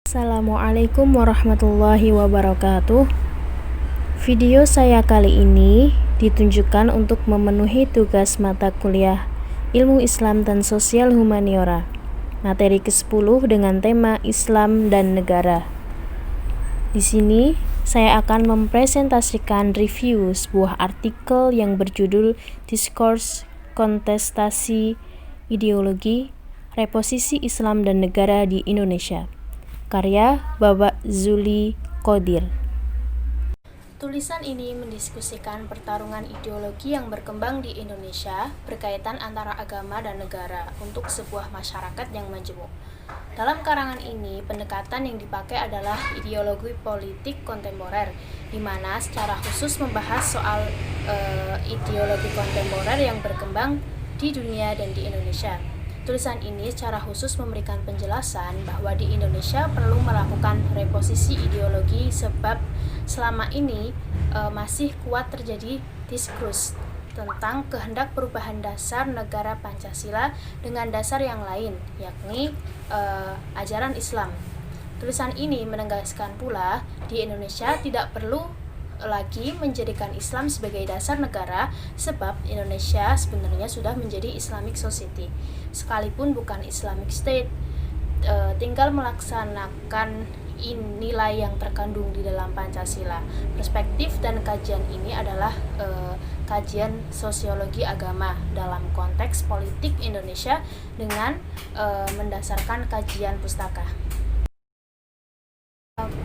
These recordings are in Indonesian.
Assalamualaikum warahmatullahi wabarakatuh. Video saya kali ini ditunjukkan untuk memenuhi tugas mata kuliah Ilmu Islam dan Sosial Humaniora, materi ke-10 dengan tema Islam dan Negara. Di sini saya akan mempresentasikan review sebuah artikel yang berjudul Diskurs Kontestasi Ideologi Reposisi Islam dan Negara di Indonesia, karya Babak Zuli Qodir. Tulisan ini mendiskusikan pertarungan ideologi yang berkembang di Indonesia berkaitan antara agama dan negara untuk sebuah masyarakat yang majemuk. Dalam karangan ini, pendekatan yang dipakai adalah ideologi politik kontemporer, di mana secara khusus membahas soal ideologi kontemporer yang berkembang di dunia dan di Indonesia. Tulisan ini secara khusus memberikan penjelasan bahwa di Indonesia perlu melakukan reposisi ideologi sebab selama ini masih kuat terjadi diskursus tentang kehendak perubahan dasar negara Pancasila dengan dasar yang lain, yakni ajaran Islam. Tulisan ini menegaskan pula di Indonesia tidak perlu lagi menjadikan Islam sebagai dasar negara sebab Indonesia sebenarnya sudah menjadi Islamic Society sekalipun bukan Islamic State, tinggal melaksanakan nilai yang terkandung di dalam Pancasila. Perspektif dan kajian ini adalah kajian sosiologi agama dalam konteks politik Indonesia dengan mendasarkan kajian pustaka.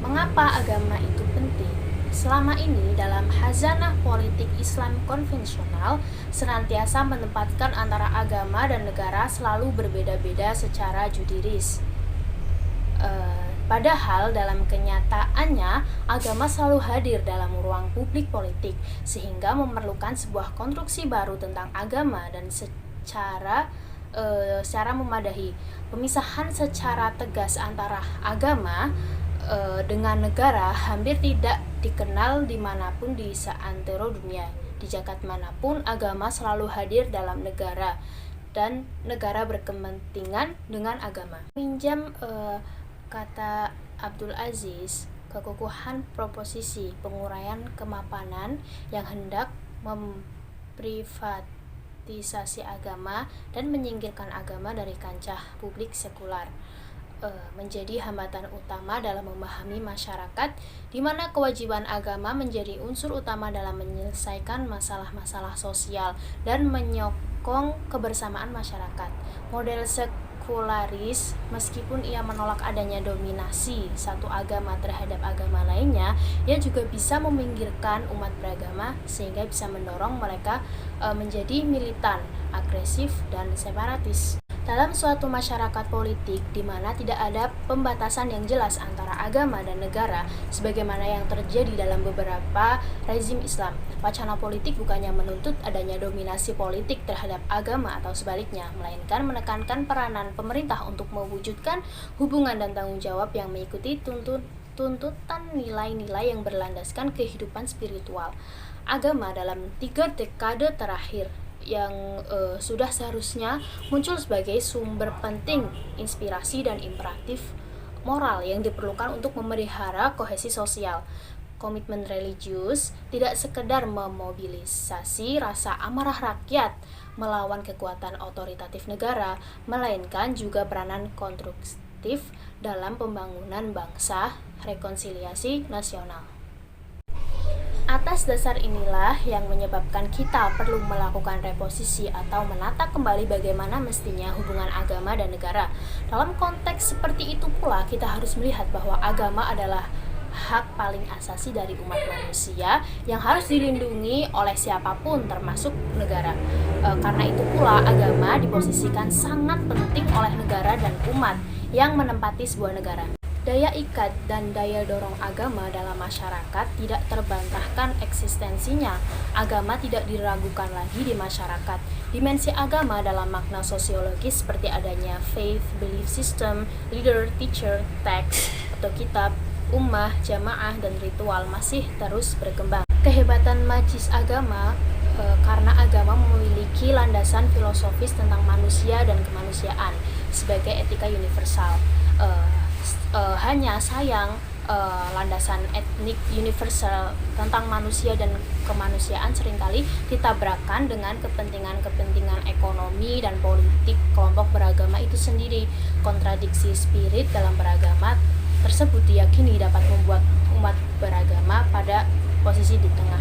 Mengapa agama itu penting? Selama ini dalam khazanah politik Islam konvensional senantiasa menempatkan antara agama dan negara selalu berbeda-beda secara judiris. Padahal dalam kenyataannya agama selalu hadir dalam ruang publik politik sehingga memerlukan sebuah konstruksi baru tentang agama dan secara memadahi. Pemisahan secara tegas antara agama dengan negara hampir tidak dikenal dimanapun di seantero dunia. Di jagat manapun agama selalu hadir dalam negara dan negara berkepentingan dengan agama. Minjam kata Abdul Aziz, kekukuhan proposisi penguraian kemapanan yang hendak memprivatisasi agama dan menyingkirkan agama dari kancah publik sekular menjadi hambatan utama dalam memahami masyarakat, di mana kewajiban agama menjadi unsur utama dalam menyelesaikan masalah-masalah sosial dan menyokong kebersamaan masyarakat. Model sekularis, meskipun ia menolak adanya dominasi satu agama terhadap agama lainnya, ia juga bisa meminggirkan umat beragama sehingga bisa mendorong mereka menjadi militan, agresif, dan separatis. Dalam suatu masyarakat politik di mana tidak ada pembatasan yang jelas antara agama dan negara, sebagaimana yang terjadi dalam beberapa rezim Islam, wacana politik bukannya menuntut adanya dominasi politik terhadap agama atau sebaliknya, melainkan menekankan peranan pemerintah untuk mewujudkan hubungan dan tanggung jawab yang mengikuti tuntutan nilai-nilai yang berlandaskan kehidupan spiritual. Agama dalam 3 dekade terakhir yang sudah seharusnya muncul sebagai sumber penting inspirasi dan imperatif moral yang diperlukan untuk memelihara kohesi sosial. Komitmen religius tidak sekedar memobilisasi rasa amarah rakyat melawan kekuatan otoritatif negara, melainkan juga peranan konstruktif dalam pembangunan bangsa, rekonsiliasi nasional. Atas dasar inilah yang menyebabkan kita perlu melakukan reposisi atau menata kembali bagaimana mestinya hubungan agama dan negara. Dalam konteks seperti itu pula kita harus melihat bahwa agama adalah hak paling asasi dari umat manusia yang harus dilindungi oleh siapapun termasuk negara. Karena itu pula agama diposisikan sangat penting oleh negara dan umat yang menempati sebuah negara. Daya ikat dan daya dorong agama dalam masyarakat tidak terbantahkan eksistensinya. Agama tidak diragukan lagi di masyarakat. Dimensi agama dalam makna sosiologis seperti adanya faith, belief system, leader, teacher, text atau kitab, ummah, jamaah, dan ritual masih terus berkembang. Kehebatan majlis agama karena agama memiliki landasan filosofis tentang manusia dan kemanusiaan sebagai etika universal. hanya sayang landasan etnik universal tentang manusia dan kemanusiaan seringkali ditabrakkan dengan kepentingan-kepentingan ekonomi dan politik kelompok beragama itu sendiri. Kontradiksi spirit dalam beragama tersebut diyakini dapat membuat umat beragama pada posisi di tengah.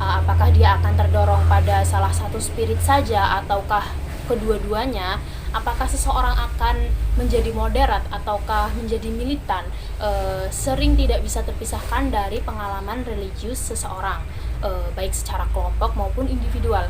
Apakah dia akan terdorong pada salah satu spirit saja ataukah kedua-duanya? Apakah seseorang akan menjadi moderat ataukah menjadi militan? Sering tidak bisa terpisahkan dari pengalaman religius seseorang, baik secara kelompok maupun individual.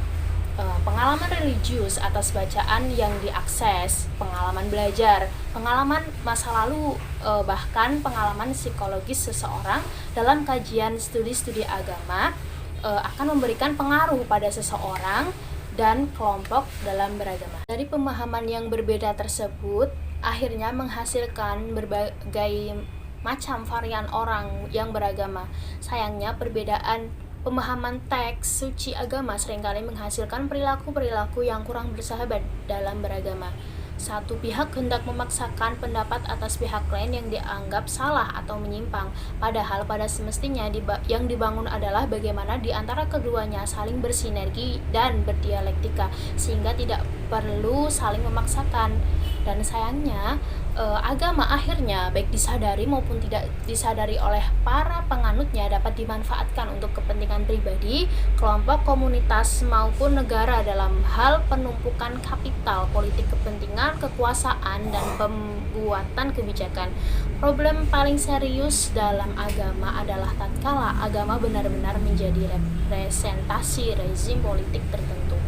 Pengalaman religius atas bacaan yang diakses, pengalaman belajar, pengalaman masa lalu, bahkan pengalaman psikologis seseorang dalam kajian studi-studi agama akan memberikan pengaruh pada seseorang dan kelompok dalam beragama. Dari pemahaman yang berbeda tersebut, akhirnya menghasilkan berbagai macam varian orang yang beragama. Sayangnya, perbedaan pemahaman teks suci agama seringkali menghasilkan perilaku-perilaku yang kurang bersahabat dalam beragama. Satu pihak hendak memaksakan pendapat atas pihak lain yang dianggap salah atau menyimpang, padahal pada semestinya yang dibangun adalah bagaimana di antara keduanya saling bersinergi dan berdialektika, sehingga tidak perlu saling memaksakan. Dan sayangnya, agama akhirnya baik disadari maupun tidak disadari oleh para penganutnya dapat dimanfaatkan untuk kepentingan pribadi, kelompok, komunitas maupun negara dalam hal penumpukan kapital, politik kepentingan, kekuasaan, dan pembuatan kebijakan. Problem paling serius dalam agama adalah tatkala agama benar-benar menjadi representasi rezim politik tertentu.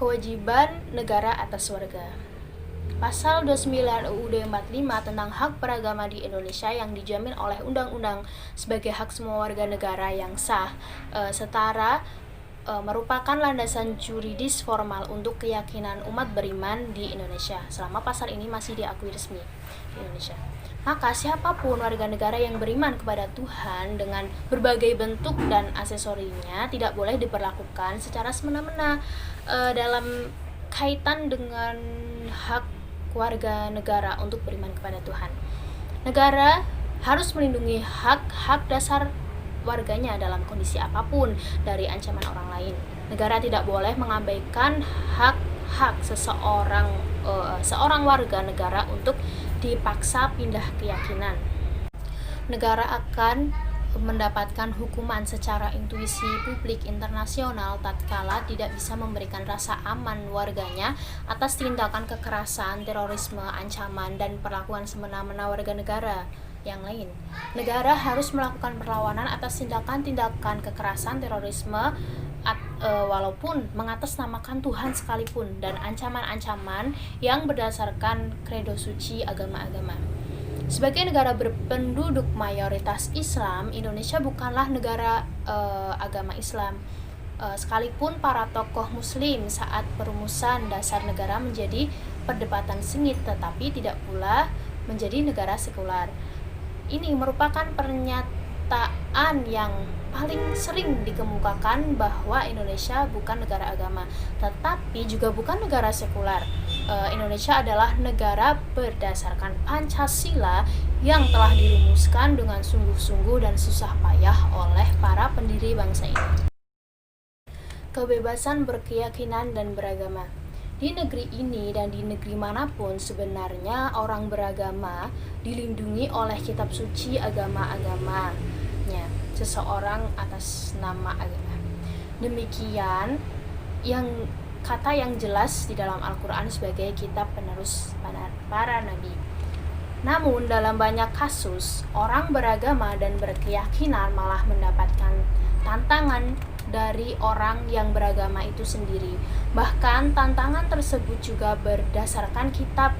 Kewajiban negara atas warga. Pasal 29 UUD 45 tentang hak beragama di Indonesia yang dijamin oleh undang-undang sebagai hak semua warga negara yang sah, setara, merupakan landasan juridis formal untuk keyakinan umat beriman di Indonesia selama pasal ini masih diakui resmi di Indonesia. Maka siapapun warga negara yang beriman kepada Tuhan dengan berbagai bentuk dan aksesorinya tidak boleh diperlakukan secara semena-mena dalam kaitan dengan hak warga negara untuk beriman kepada Tuhan. Negara harus melindungi hak-hak dasar warganya dalam kondisi apapun dari ancaman orang lain. Negara tidak boleh mengabaikan hak-hak seorang warga negara untuk dipaksa pindah keyakinan. Negara akan mendapatkan hukuman secara intuisi publik internasional tatkala tidak bisa memberikan rasa aman warganya atas tindakan kekerasan, terorisme, ancaman, dan perlakuan semena-mena warga negara yang lain. Negara harus melakukan perlawanan atas tindakan-tindakan kekerasan, terorisme, walaupun mengatasnamakan Tuhan sekalipun, dan ancaman-ancaman yang berdasarkan kredo suci agama-agama. Sebagai negara berpenduduk mayoritas Islam, Indonesia bukanlah negara agama Islam. Sekalipun para tokoh Muslim saat perumusan dasar negara menjadi perdebatan sengit, tetapi tidak pula menjadi negara sekular. Ini merupakan pernyataan yang paling sering dikemukakan bahwa Indonesia bukan negara agama, tetapi juga bukan negara sekular. Indonesia adalah negara berdasarkan Pancasila yang telah dirumuskan dengan sungguh-sungguh dan susah payah oleh para pendiri bangsa ini. Kebebasan berkeyakinan dan beragama. Di negeri ini dan di negeri manapun sebenarnya orang beragama dilindungi oleh kitab suci agama-agamanya seseorang atas nama agama. Demikian kata yang jelas di dalam Al-Quran sebagai kitab penerus para nabi. Namun dalam banyak kasus, orang beragama dan berkeyakinan malah mendapatkan tantangan dari orang yang beragama itu sendiri. Bahkan tantangan tersebut juga berdasarkan kitab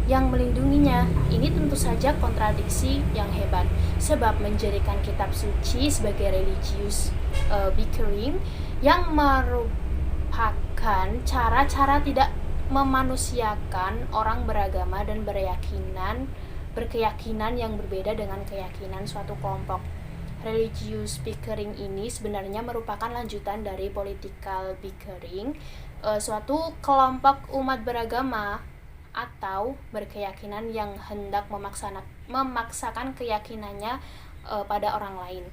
yang melindunginya. Ini tentu saja kontradiksi yang hebat, sebab menjadikan kitab suci sebagai religious bickering yang merupakan cara-cara tidak memanusiakan orang beragama dan berkeyakinan yang berbeda dengan keyakinan suatu kelompok. Religious bickering ini sebenarnya merupakan lanjutan dari political bickering. Suatu kelompok umat beragama atau berkeyakinan yang hendak memaksakan keyakinannya pada orang lain.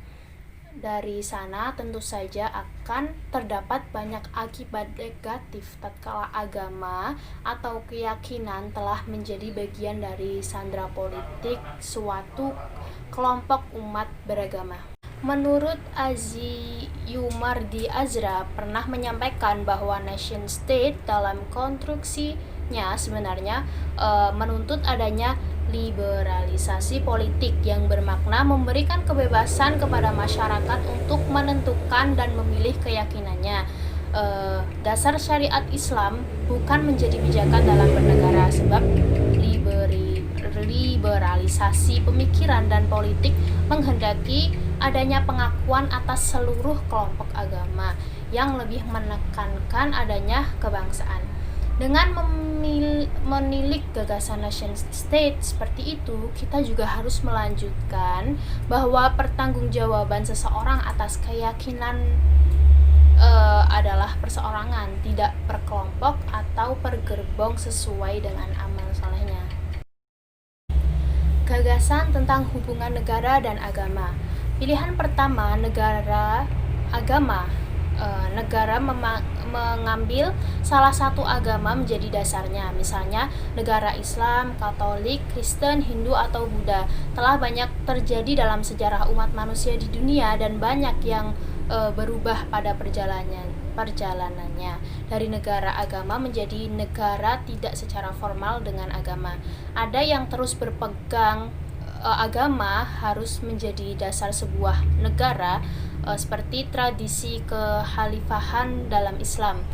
Dari sana tentu saja akan terdapat banyak akibat negatif tatkala agama atau keyakinan telah menjadi bagian dari sandera politik suatu kelompok umat beragama. Menurut Azi Yumardi Azra pernah menyampaikan bahwa nation state dalam konstruksinya sebenarnya menuntut adanya liberalisasi politik yang bermakna memberikan kebebasan kepada masyarakat untuk menentukan dan memilih keyakinannya. Dasar syariat Islam bukan menjadi pijakan dalam bernegara, sebab liberalisasi pemikiran dan politik menghendaki adanya pengakuan atas seluruh kelompok agama yang lebih menekankan adanya kebangsaan. Dengan menilik gagasan nation state seperti itu, kita juga harus melanjutkan bahwa pertanggungjawaban seseorang atas keyakinan adalah perseorangan, tidak per-kelompok atau per gerbong sesuai dengan amal solehnya. Gagasan tentang hubungan negara dan agama. Pilihan pertama, negara, agama. Negara mengambil salah satu agama menjadi dasarnya, misalnya negara Islam, Katolik, Kristen, Hindu, atau Buddha. Telah banyak terjadi dalam sejarah umat manusia di dunia dan banyak yang berubah pada perjalanannya dari negara agama menjadi negara tidak secara formal dengan agama. Ada yang terus berpegang agama harus menjadi dasar sebuah negara, seperti tradisi kekhalifahan dalam Islam.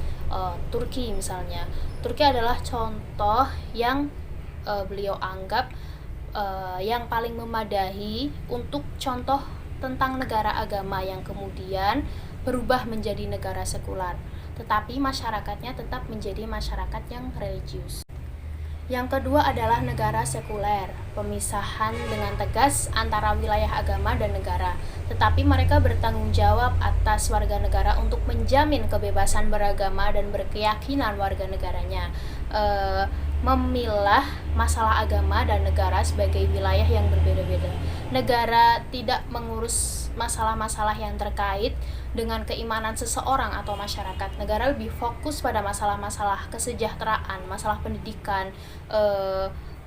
Turki misalnya. Turki adalah contoh yang beliau anggap yang paling memadai untuk contoh tentang negara agama yang kemudian berubah menjadi negara sekular, tetapi masyarakatnya tetap menjadi masyarakat yang religius. Yang kedua adalah negara sekuler, pemisahan dengan tegas antara wilayah agama dan negara, tetapi mereka bertanggung jawab atas warga negara untuk menjamin kebebasan beragama dan berkeyakinan warga negaranya. Memilah masalah agama dan negara sebagai wilayah yang berbeda-beda. Negara tidak mengurus masalah-masalah yang terkait dengan keimanan seseorang atau masyarakat. Negara lebih fokus pada masalah-masalah kesejahteraan, masalah pendidikan,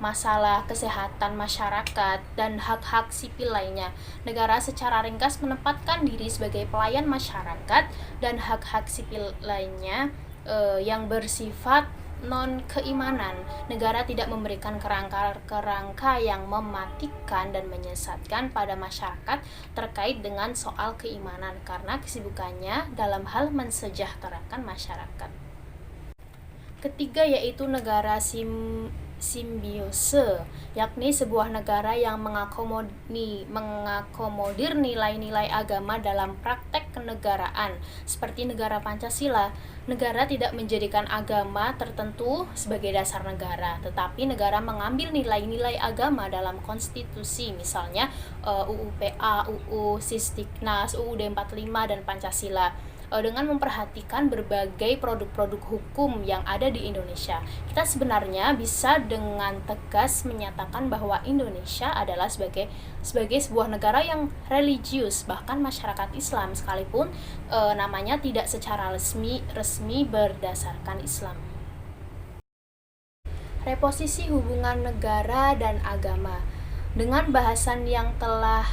masalah kesehatan masyarakat, dan hak-hak sipil lainnya. Negara secara ringkas menempatkan diri sebagai pelayan masyarakat dan hak-hak sipil lainnya yang bersifat non-keimanan. Negara tidak memberikan kerangka yang mematikan dan menyesatkan pada masyarakat terkait dengan soal keimanan karena kesibukannya dalam hal mensejahterakan masyarakat. Ketiga yaitu negara simbiose, yakni sebuah negara yang mengakomodir nilai-nilai agama dalam praktek kenegaraan, seperti negara Pancasila. Negara tidak menjadikan agama tertentu sebagai dasar negara, tetapi negara mengambil nilai-nilai agama dalam konstitusi, misalnya UU PA, UU Sisdiknas, UUD 45, dan Pancasila. Dengan memperhatikan berbagai produk-produk hukum yang ada di Indonesia, kita sebenarnya bisa dengan tegas menyatakan bahwa Indonesia adalah sebagai sebuah negara yang religius, bahkan masyarakat Islam sekalipun namanya tidak secara resmi berdasarkan Islam. Reposisi hubungan negara dan agama. Dengan bahasan yang telah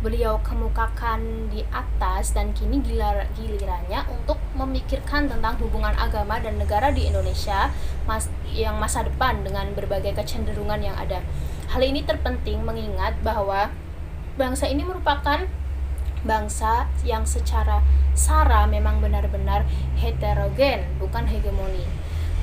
beliau kemukakan di atas, dan kini gilirannya untuk memikirkan tentang hubungan agama dan negara di Indonesia yang masa depan dengan berbagai kecenderungan yang ada. Hal ini terpenting mengingat bahwa bangsa ini merupakan bangsa yang secara sara memang benar-benar heterogen, bukan hegemoni.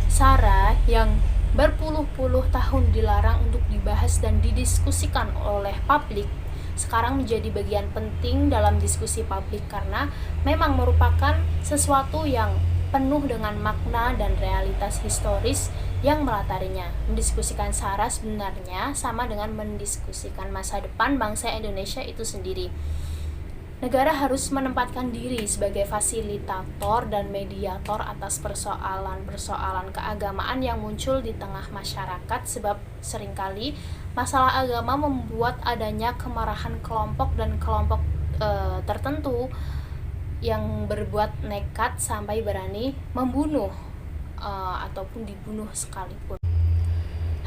Sara yang berpuluh-puluh tahun dilarang untuk dibahas dan didiskusikan oleh publik sekarang menjadi bagian penting dalam diskusi publik karena memang merupakan sesuatu yang penuh dengan makna dan realitas historis yang melatarinya. Mendiskusikan SARA sebenarnya sama dengan mendiskusikan masa depan bangsa Indonesia itu sendiri. Negara harus menempatkan diri sebagai fasilitator dan mediator atas persoalan-persoalan keagamaan yang muncul di tengah masyarakat, sebab seringkali masalah agama membuat adanya kemarahan kelompok dan kelompok tertentu yang berbuat nekat sampai berani membunuh ataupun dibunuh sekalipun.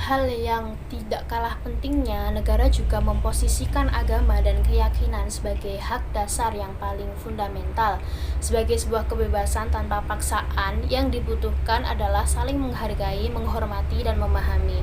Hal yang tidak kalah pentingnya, negara juga memposisikan agama dan keyakinan sebagai hak dasar yang paling fundamental. Sebagai sebuah kebebasan tanpa paksaan, yang dibutuhkan adalah saling menghargai, menghormati, dan memahami.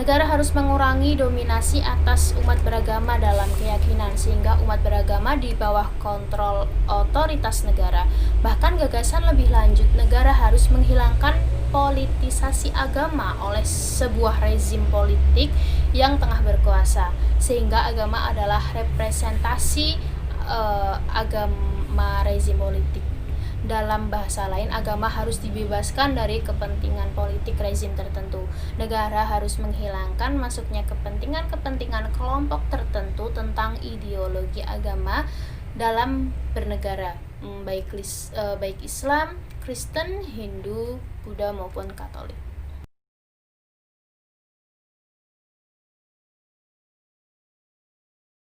Negara harus mengurangi dominasi atas umat beragama dalam keyakinan, sehingga umat beragama di bawah kontrol otoritas negara. Bahkan gagasan lebih lanjut, negara harus menghilangkan politisasi agama oleh sebuah rezim politik yang tengah berkuasa, sehingga agama adalah representasi agama rezim politik. Dalam bahasa lain, agama harus dibebaskan dari kepentingan politik rezim tertentu. Negara harus menghilangkan masuknya kepentingan-kepentingan kelompok tertentu tentang ideologi agama dalam bernegara, baik Islam, Kristen, Hindu, Buddha maupun Katolik.